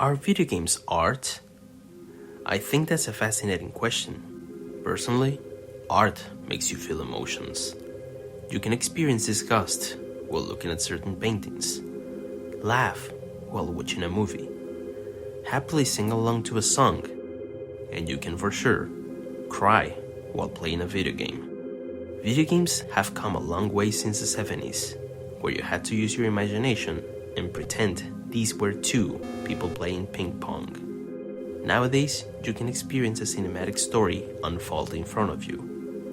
Are video games art? I think that's a fascinating question. Personally, art makes you feel emotions. You can experience disgust while looking at certain paintings, laugh while watching a movie, happily sing along to a song, and you can for sure cry while playing a video game. Video games have come a long way since the 70s, where you had to use your imagination and pretend these were two people playing ping pong. Nowadays, you can experience a cinematic story unfold in front of you,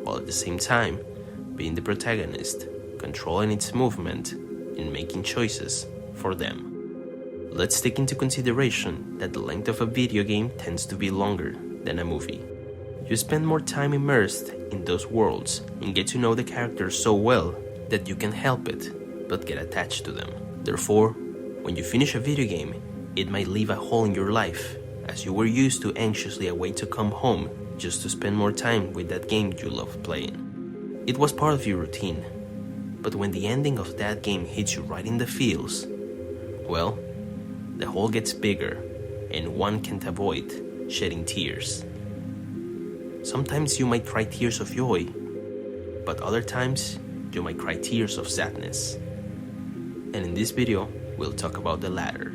while at the same time being the protagonist, controlling its movement and making choices for them. Let's take into consideration that the length of a video game tends to be longer than a movie. You spend more time immersed in those worlds and get to know the characters so well that you can't help it but get attached to them. Therefore, when you finish a video game, it might leave a hole in your life, as you were used to anxiously await to come home just to spend more time with that game you love playing. It was part of your routine, but when the ending of that game hits you right in the feels, well, the hole gets bigger and one can't avoid shedding tears. Sometimes you might cry tears of joy, but other times you might cry tears of sadness. And in this video, we'll talk about the latter.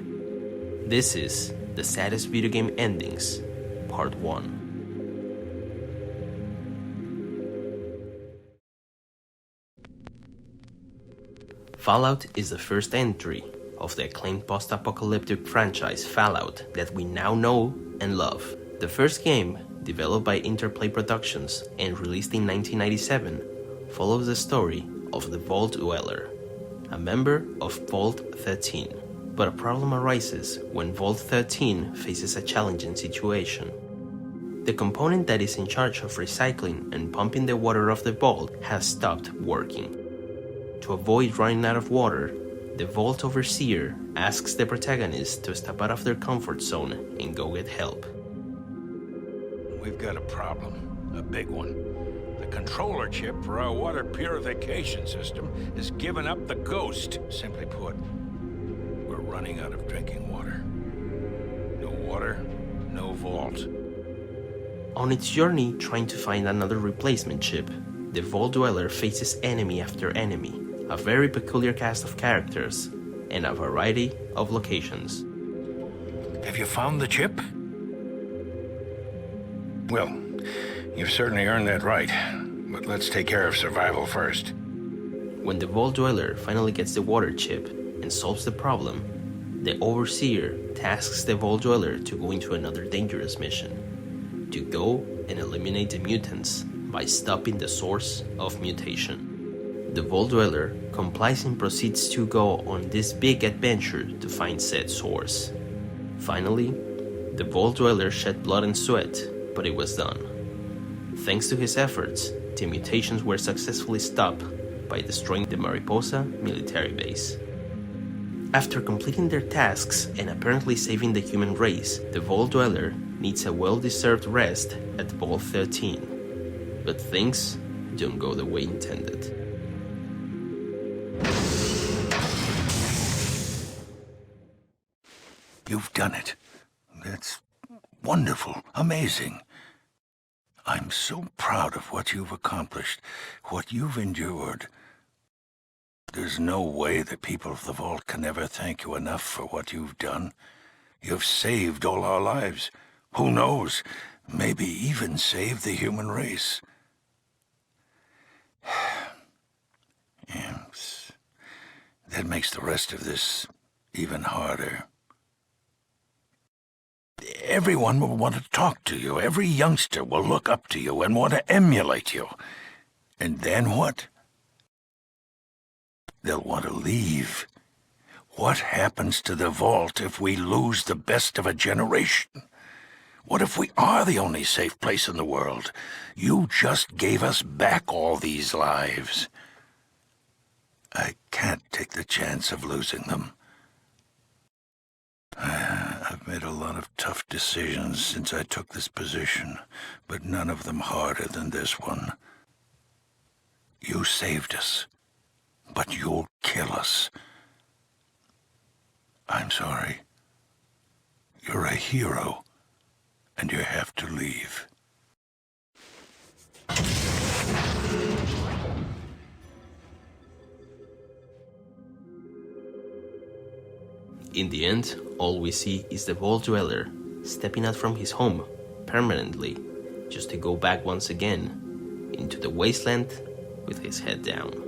This is the saddest video game endings, part 1. Fallout is the first entry of the acclaimed post-apocalyptic franchise Fallout that we now know and love. The first game, developed by Interplay Productions and released in 1997, follows the story of the Vault Dweller, a member of Vault 13. But a problem arises when Vault 13 faces a challenging situation. The component that is in charge of recycling and pumping the water of the vault has stopped working. To avoid running out of water, the Vault Overseer asks the protagonist to step out of their comfort zone and go get help. We've got a problem, a big one. The controller chip for our water purification system has given up the ghost. Simply put, we're running out of drinking water. No water, no vault. On its journey trying to find another replacement chip, the Vault Dweller faces enemy after enemy, a very peculiar cast of characters, and a variety of locations. Have you found the chip? Well, you've certainly earned that right, but let's take care of survival first. When the Vault Dweller finally gets the water chip and solves the problem, the Overseer tasks the Vault Dweller to go into another dangerous mission, to go and eliminate the mutants by stopping the source of mutation. The Vault Dweller complies and proceeds to go on this big adventure to find said source. Finally, the Vault Dweller shed blood and sweat, but it was done. Thanks to his efforts, the mutations were successfully stopped by destroying the Mariposa military base. After completing their tasks and apparently saving the human race, the Vault Dweller needs a well-deserved rest at Vault 13. But things don't go the way intended. You've done it. That's wonderful, amazing. I'm so proud of what you've accomplished, what you've endured. There's no way the people of the Vault can ever thank you enough for what you've done. You've saved all our lives. Who knows, maybe even saved the human race. Yes. That makes the rest of this even harder. Everyone will want to talk to you. Every youngster will look up to you and want to emulate you. And then what? They'll want to leave. What happens to the Vault if we lose the best of a generation? What if we are the only safe place in the world? You just gave us back all these lives. I can't take the chance of losing them. I've made a lot of tough decisions since I took this position, but none of them harder than this one. You saved us, but you'll kill us. I'm sorry. You're a hero, and you have to leave. In the end, all we see is the Vault Dweller stepping out from his home permanently, just to go back once again into the wasteland with his head down.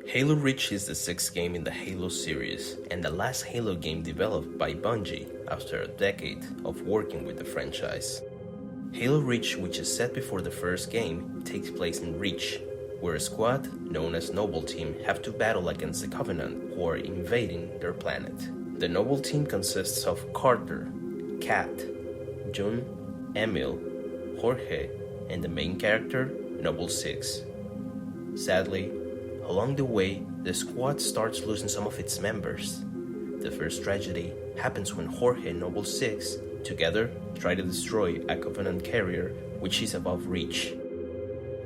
Halo Reach is the 6th game in the Halo series, and the last Halo game developed by Bungie after a decade of working with the franchise. Halo Reach, which is set before the first game, takes place in Reach, where a squad known as Noble Team have to battle against the Covenant, who are invading their planet. The Noble Team consists of Carter, Kat, June, Emil, Jorge, and the main character, Noble 6. Sadly, along the way, the squad starts losing some of its members. The first tragedy happens when Jorge and Noble 6 together try to destroy a Covenant carrier which is above Reach.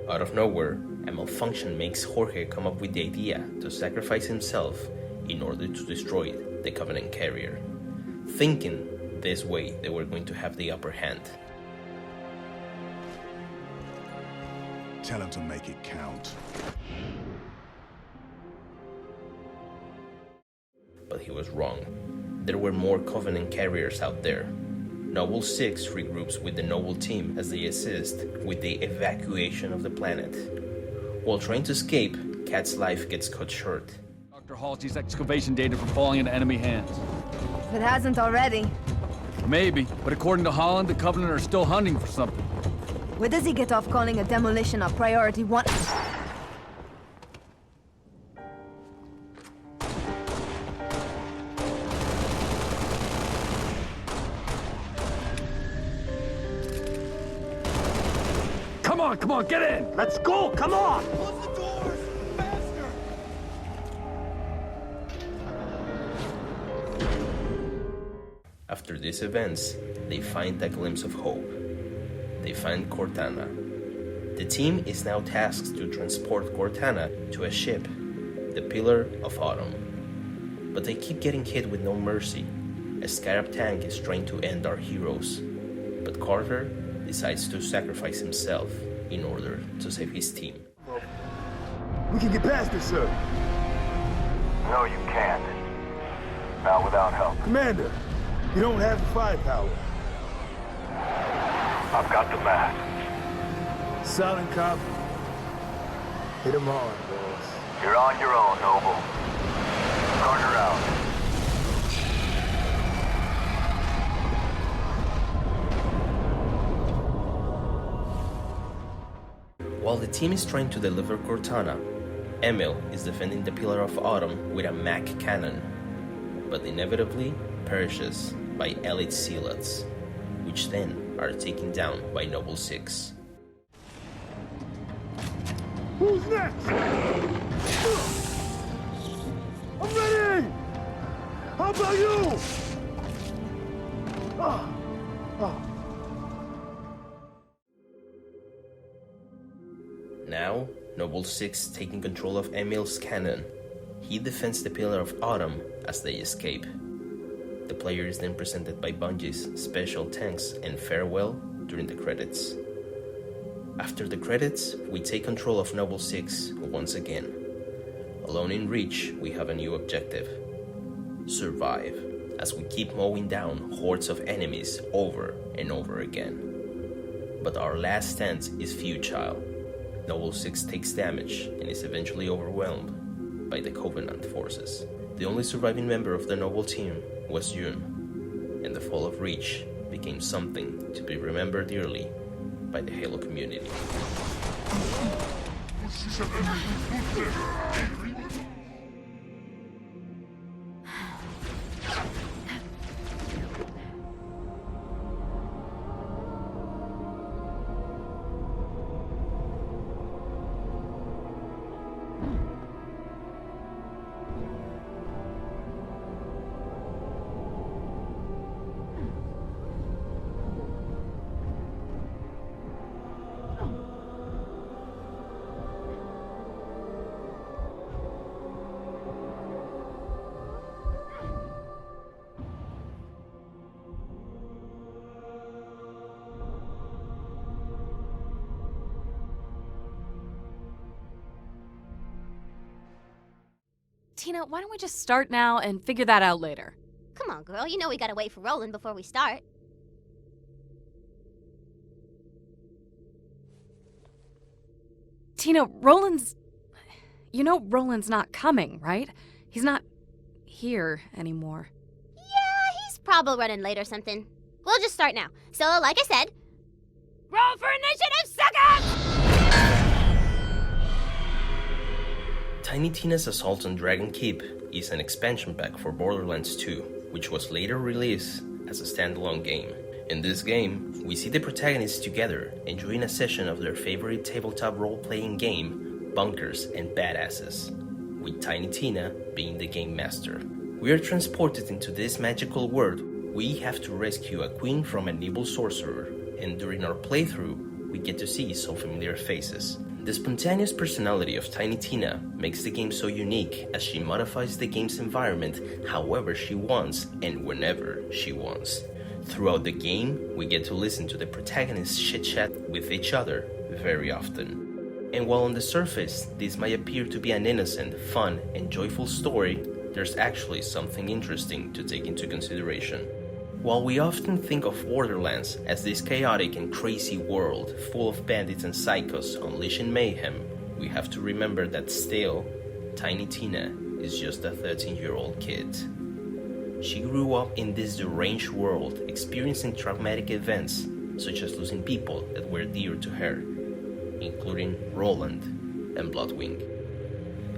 Out of nowhere, a malfunction makes Jorge come up with the idea to sacrifice himself in order to destroy the Covenant carrier, thinking this way they were going to have the upper hand. Tell him to make it count. But he was wrong. There were more Covenant carriers out there. Noble 6 regroups with the Noble Team as they assist with the evacuation of the planet. While trying to escape, Kat's life gets cut short. Dr. Halsey's excavation data from falling into enemy hands. If it hasn't already. Maybe, but according to Holland, the Covenant are still hunting for something. Where does he get off calling a demolition a priority one? Come on, get in! Let's go, come on! Close the doors! Faster! After these events, they find a glimpse of hope. They find Cortana. The team is now tasked to transport Cortana to a ship, the Pillar of Autumn. But they keep getting hit with no mercy. A Scarab tank is trying to end our heroes, but Carter decides to sacrifice himself in order to save his team. We can get past this, sir. No, you can't. Not without help. Commander, you don't have the firepower. I've got the math. Silent cop. Hit him hard, boss. You're on your own, Noble. Carter out. While the team is trying to deliver Cortana, Emil is defending the Pillar of Autumn with a Mac cannon, but inevitably perishes by elite zealots, which then are taken down by Noble 6. Who's next? I'm ready! How about you? Now, Noble 6 taking control of Emil's cannon. He defends the Pillar of Autumn as they escape. The player is then presented by Bungie's special thanks and farewell during the credits. After the credits, we take control of Noble 6 once again. Alone in Reach, we have a new objective: survive, as we keep mowing down hordes of enemies over and over again. But our last stand is futile. Noble 6 takes damage and is eventually overwhelmed by the Covenant forces. The only surviving member of the Noble team was June, and the fall of Reach became something to be remembered dearly by the Halo community. Tina, why don't we just start now and figure that out later? Come on, girl. You know we gotta wait for Roland before we start. Tina, Roland's... You know Roland's not coming, right? He's not here anymore. Yeah, he's probably running late or something. We'll just start now. So, like I said, roll for initiative, suckers! Tiny Tina's Assault on Dragon Keep is an expansion pack for Borderlands 2, which was later released as a standalone game. In this game, we see the protagonists together enjoying a session of their favorite tabletop role-playing game, Bunkers and Badasses, with Tiny Tina being the game master. We are transported into this magical world. We have to rescue a queen from an evil sorcerer, and during our playthrough, we get to see some familiar faces. The spontaneous personality of Tiny Tina makes the game so unique as she modifies the game's environment however she wants and whenever she wants. Throughout the game, we get to listen to the protagonists chit-chat with each other very often. And while on the surface, this might appear to be an innocent, fun, and joyful story, there's actually something interesting to take into consideration. While we often think of Borderlands as this chaotic and crazy world full of bandits and psychos unleashing mayhem, we have to remember that still, Tiny Tina is just a 13-year-old kid. She grew up in this deranged world, experiencing traumatic events, such as losing people that were dear to her, including Roland and Bloodwing.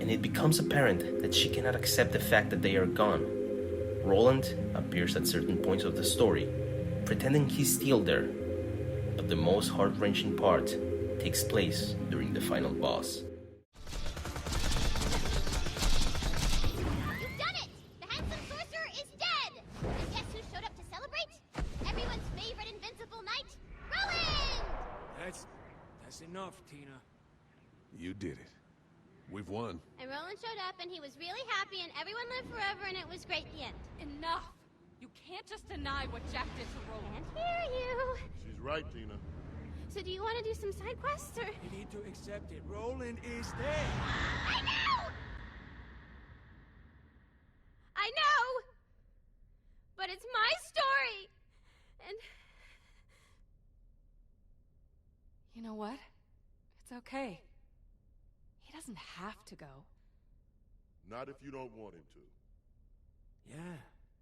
And it becomes apparent that she cannot accept the fact that they are gone. Roland appears at certain points of the story, pretending he's still there, but the most heart-wrenching part takes place during the final boss. You've done it! The handsome sorcerer is dead! And guess who showed up to celebrate? Everyone's favorite invincible knight, Roland! That's enough, Tina. You did it. We've won. And Roland showed up and he was really happy and everyone lived forever and it was great the end. Enough! You can't just deny what Jack did to Roland. Can't hear you. She's right, Tina. So do you want to do some side quests or? You need to accept it. Roland is dead. I know! I know! But it's my story! And... You know what? It's okay. He doesn't have to go. Not if you don't want him to. Yeah,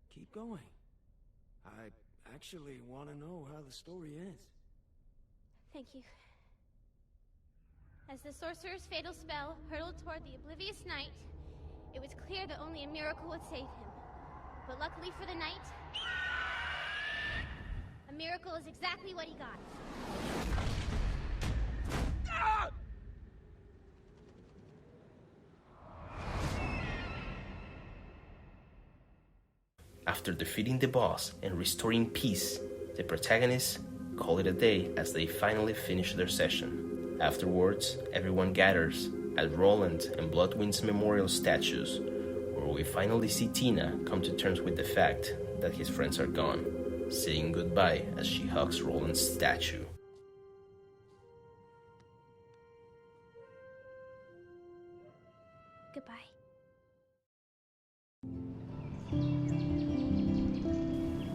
keep going. I actually want to know how the story ends. Thank you. As the sorcerer's fatal spell hurtled toward the oblivious knight, it was clear that only a miracle would save him. But luckily for the knight, a miracle is exactly what he got. After defeating the boss and restoring peace, the protagonists call it a day as they finally finish their session. Afterwards, everyone gathers at Roland and Bloodwind's memorial statues, where we finally see Tina come to terms with the fact that his friends are gone, saying goodbye as she hugs Roland's statue. Goodbye.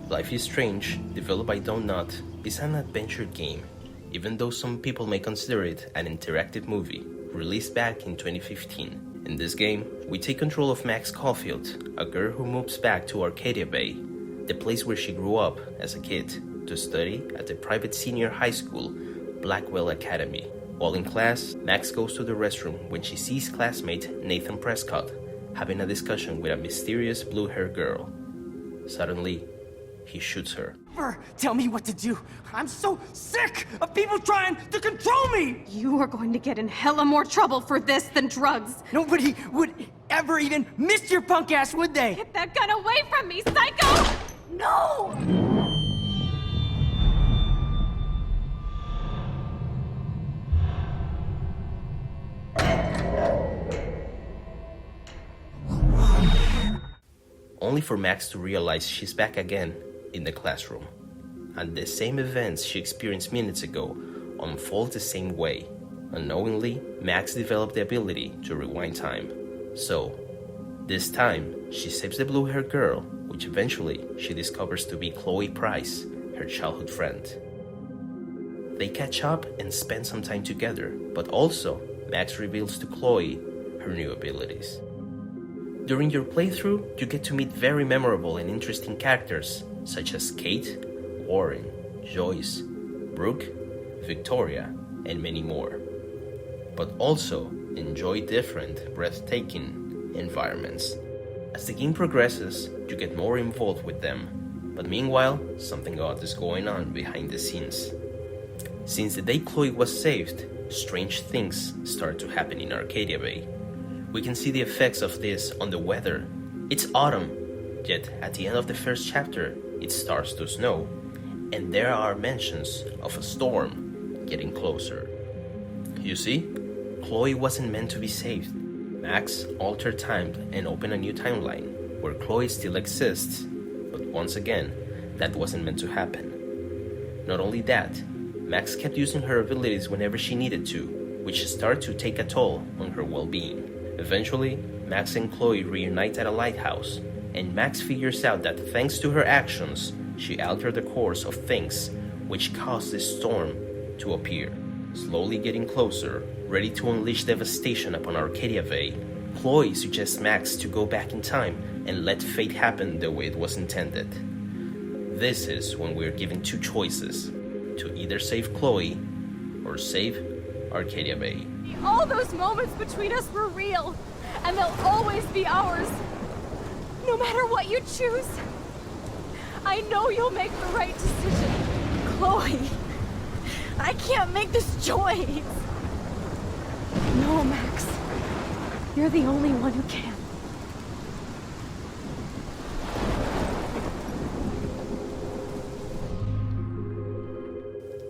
Life is Strange, developed by Donut, is an adventure game, even though some people may consider it an interactive movie, released back in 2015. In this game, we take control of Max Caulfield, a girl who moves back to Arcadia Bay, the place where she grew up as a kid, to study at the private senior high school, Blackwell Academy. While in class, Max goes to the restroom when she sees classmate Nathan Prescott having a discussion with a mysterious blue-haired girl. Suddenly, he shoots her. Never tell me what to do. I'm so sick of people trying to control me. You are going to get in hella more trouble for this than drugs. Nobody would ever even miss your punk ass, would they? Get that gun away from me, psycho! No! Only for Max to realize she's back again in the classroom, and the same events she experienced minutes ago unfold the same way. Unknowingly, Max developed the ability to rewind time. So, This time, she saves the blue-haired girl, which eventually she discovers to be Chloe Price, her childhood friend. They catch up and spend some time together, but also Max reveals to Chloe her new abilities. During your playthrough, you get to meet very memorable and interesting characters such as Kate, Warren, Joyce, Brooke, Victoria, and many more. But also enjoy different, breathtaking environments. As the game progresses, you get more involved with them, but meanwhile, something odd is going on behind the scenes. Since the day Chloe was saved, strange things start to happen in Arcadia Bay. We can see the effects of this on the weather. It's autumn, yet at the end of the first chapter, it starts to snow, and there are mentions of a storm getting closer. You see, Chloe wasn't meant to be saved. Max altered time and opened a new timeline, where Chloe still exists, but once again, that wasn't meant to happen. Not only that, Max kept using her abilities whenever she needed to, which started to take a toll on her well-being. Eventually, Max and Chloe reunite at a lighthouse, and Max figures out that thanks to her actions, she altered the course of things, which caused this storm to appear. Slowly getting closer, ready to unleash devastation upon Arcadia Bay, Chloe suggests Max to go back in time and let fate happen the way it was intended. This is when we're given two choices, to either save Chloe or save Arcadia Bay. All those moments between us were real, and they'll always be ours. No matter what you choose, I know you'll make the right decision. Chloe, I can't make this choice. No, Max. You're the only one who can.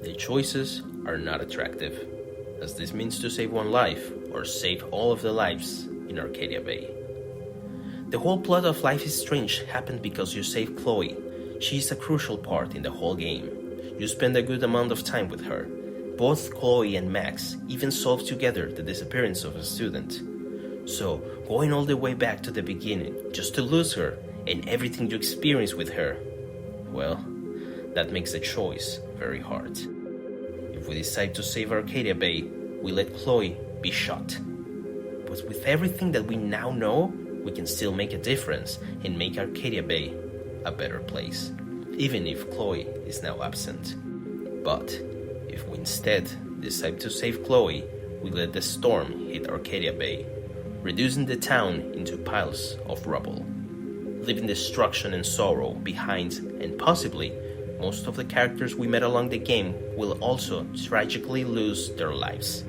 The choices are not attractive, as this means to save one life or save all of the lives in Arcadia Bay. The whole plot of Life is Strange happened because you saved Chloe. She is a crucial part in the whole game. You spend a good amount of time with her. Both Chloe and Max even solved together the disappearance of a student. So, going all the way back to the beginning just to lose her and everything you experience with her, well, that makes the choice very hard. If we decide to save Arcadia Bay, we let Chloe be shot. But with everything that we now know, we can still make a difference and make Arcadia Bay a better place, even if Chloe is now absent. But if we instead decide to save Chloe, we let the storm hit Arcadia Bay, reducing the town into piles of rubble, leaving destruction and sorrow behind, and possibly most of the characters we met along the game will also tragically lose their lives.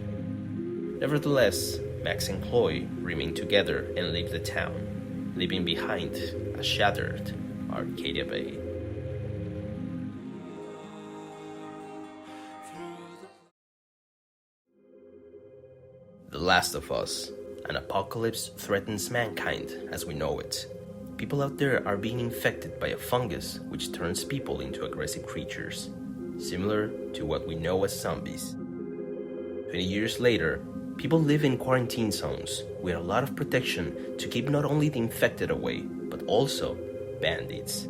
Nevertheless, Max and Chloe remain together and leave the town, leaving behind a shattered Arcadia Bay. The Last of Us. An apocalypse threatens mankind as we know it. People out there are being infected by a fungus which turns people into aggressive creatures, similar to what we know as zombies. 20 years later, people live in quarantine zones with a lot of protection to keep not only the infected away, but also bandits.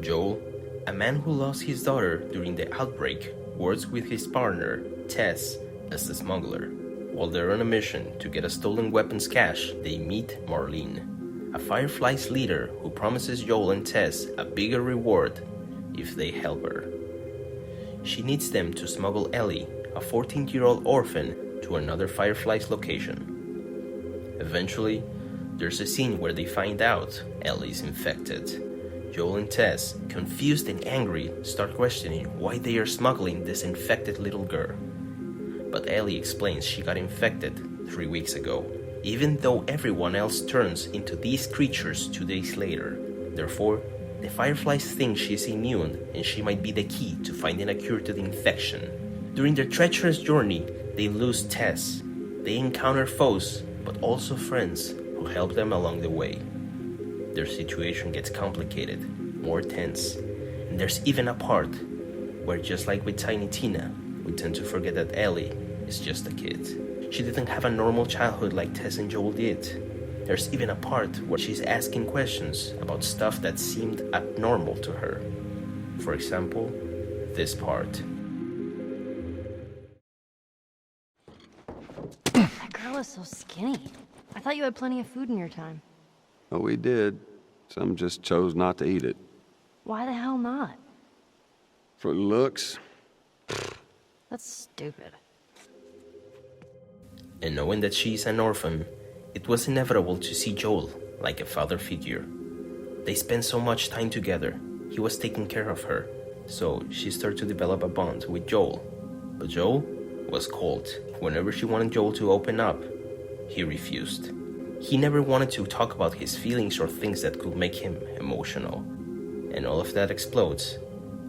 Joel, a man who lost his daughter during the outbreak, works with his partner, Tess, as the smuggler. While they're on a mission to get a stolen weapons cache, they meet Marlene, a Firefly's leader who promises Joel and Tess a bigger reward if they help her. She needs them to smuggle Ellie, a 14-year-old orphan, to another Firefly's location. Eventually, there's a scene where they find out Ellie's infected. Joel and Tess, confused and angry, start questioning why they are smuggling this infected little girl. But Ellie explains she got infected 3 weeks ago, even though everyone else turns into these creatures 2 days later. Therefore, the Fireflies think she's immune and she might be the key to finding a cure to the infection. During their treacherous journey, they lose Tess. They encounter foes, but also friends who help them along the way. Their situation gets complicated, more tense, and there's even a part where, just like with Tiny Tina, we tend to forget that Ellie is just a kid. She didn't have a normal childhood like Tess and Joel did. There's even a part where she's asking questions about stuff that seemed abnormal to her. For example, this part. That girl is so skinny. I thought you had plenty of food in your time. Oh, we did. Some just chose not to eat it. Why the hell not? For looks. That's stupid. And knowing that she's an orphan, it was inevitable to see Joel like a father figure. They spent so much time together, he was taking care of her, so she started to develop a bond with Joel. But Joel was cold. Whenever she wanted Joel to open up, he refused. He never wanted to talk about his feelings or things that could make him emotional. And all of that explodes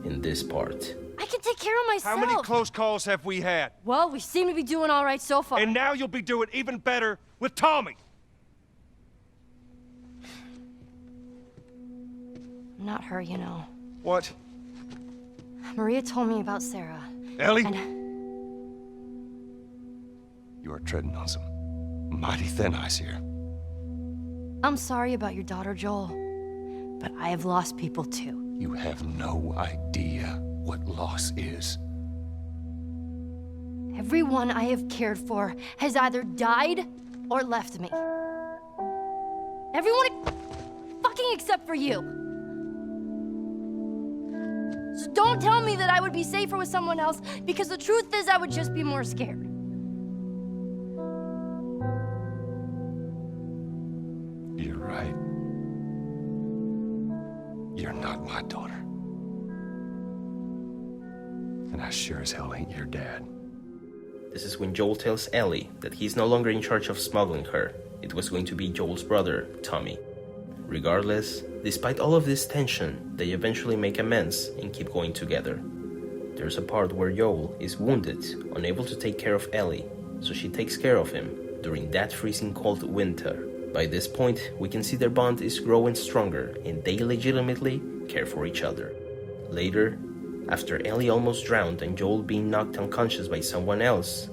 in this part. I can take care of myself. How many close calls have we had? Well, we seem to be doing all right so far. And now you'll be doing even better with Tommy. Not her, you know. What? Maria told me about Sarah. Ellie? You are treading on some mighty thin ice here. I'm sorry about your daughter, Joel, but I have lost people too. You have no idea what loss is. Everyone I have cared for has either died or left me. Everyone fucking except for you. So don't tell me that I would be safer with someone else, because the truth is I would just be more scared. You're right. You're not my daughter. And I sure as hell ain't your dad. This is when Joel tells Ellie that he's no longer in charge of smuggling her. It was going to be Joel's brother, Tommy. Regardless, despite all of this tension, they eventually make amends and keep going together. There's a part where Joel is wounded, unable to take care of Ellie, so she takes care of him during that freezing cold winter. By this point, we can see their bond is growing stronger and they legitimately care for each other. Later, after Ellie almost drowned and Joel being knocked unconscious by someone else,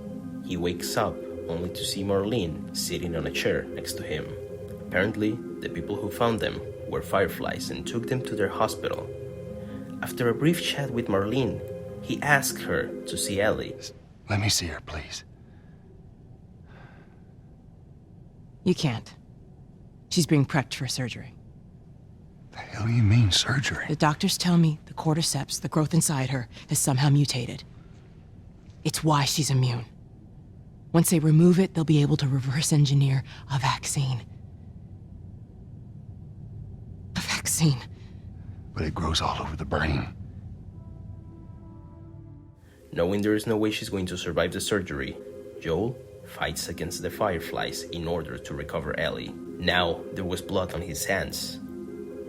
he wakes up only to see Marlene sitting on a chair next to him. Apparently, the people who found them were Fireflies and took them to their hospital. After a brief chat with Marlene, he asked her to see Ellie. Let me see her, please. You can't. She's being prepped for surgery. The hell you mean, surgery? The doctors tell me the cordyceps, the growth inside her, has somehow mutated. It's why she's immune. Once they remove it, they'll be able to reverse engineer a vaccine. A vaccine. But it grows all over the brain. Knowing there is no way she's going to survive the surgery, Joel fights against the Fireflies in order to recover Ellie. Now, there was blood on his hands.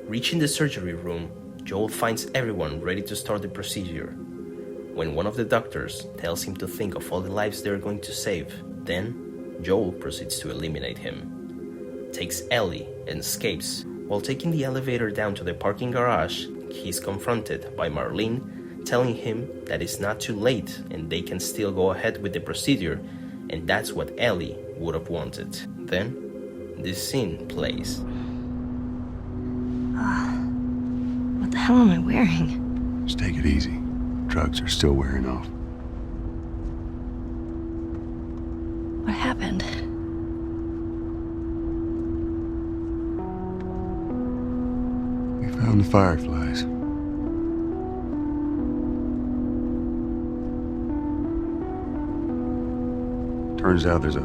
Reaching the surgery room, Joel finds everyone ready to start the procedure. When one of the doctors tells him to think of all the lives they're going to save, then Joel proceeds to eliminate him. Takes Ellie and escapes. While taking the elevator down to the parking garage, he's confronted by Marlene, telling him that it's not too late and they can still go ahead with the procedure, and that's what Ellie would have wanted. Then, this scene plays. What the hell am I wearing? Just take it easy. Drugs are still wearing off. What happened? We found the Fireflies. Turns out there's a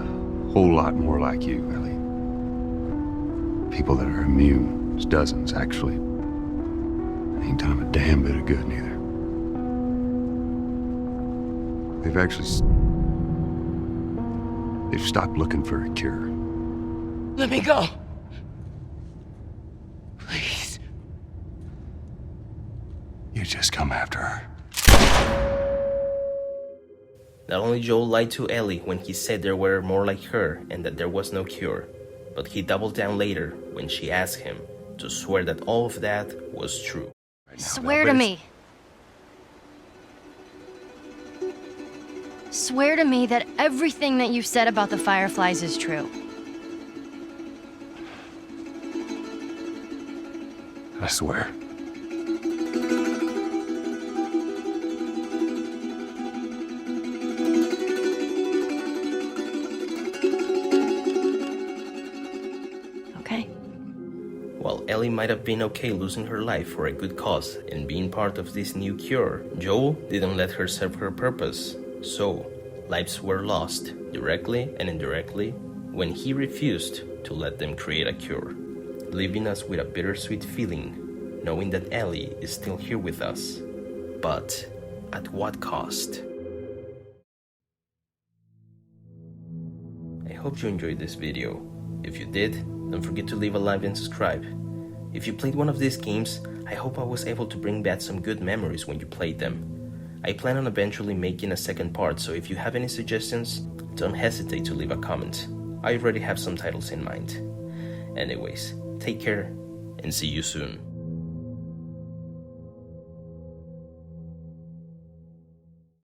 whole lot more like you, Ellie. People that are immune. There's dozens, actually. Ain't done them a damn bit of good, neither. They've stopped looking for a cure. Let me go. Please. You just come after her. Not only Joel lied to Ellie when he said there were more like her and that there was no cure, but he doubled down later when she asked him to swear that all of that was true. Swear to me. Swear to me that everything that you said about the Fireflies is true. I swear. Okay. While Ellie might have been okay losing her life for a good cause and being part of this new cure, Joel didn't let her serve her purpose. So, lives were lost, directly and indirectly, when he refused to let them create a cure, leaving us with a bittersweet feeling, knowing that Ellie is still here with us. But at what cost? I hope you enjoyed this video. If you did, don't forget to leave a like and subscribe. If you played one of these games, I hope I was able to bring back some good memories when you played them. I plan on eventually making a second part, so if you have any suggestions, don't hesitate to leave a comment. I already have some titles in mind. Anyways, take care and see you soon.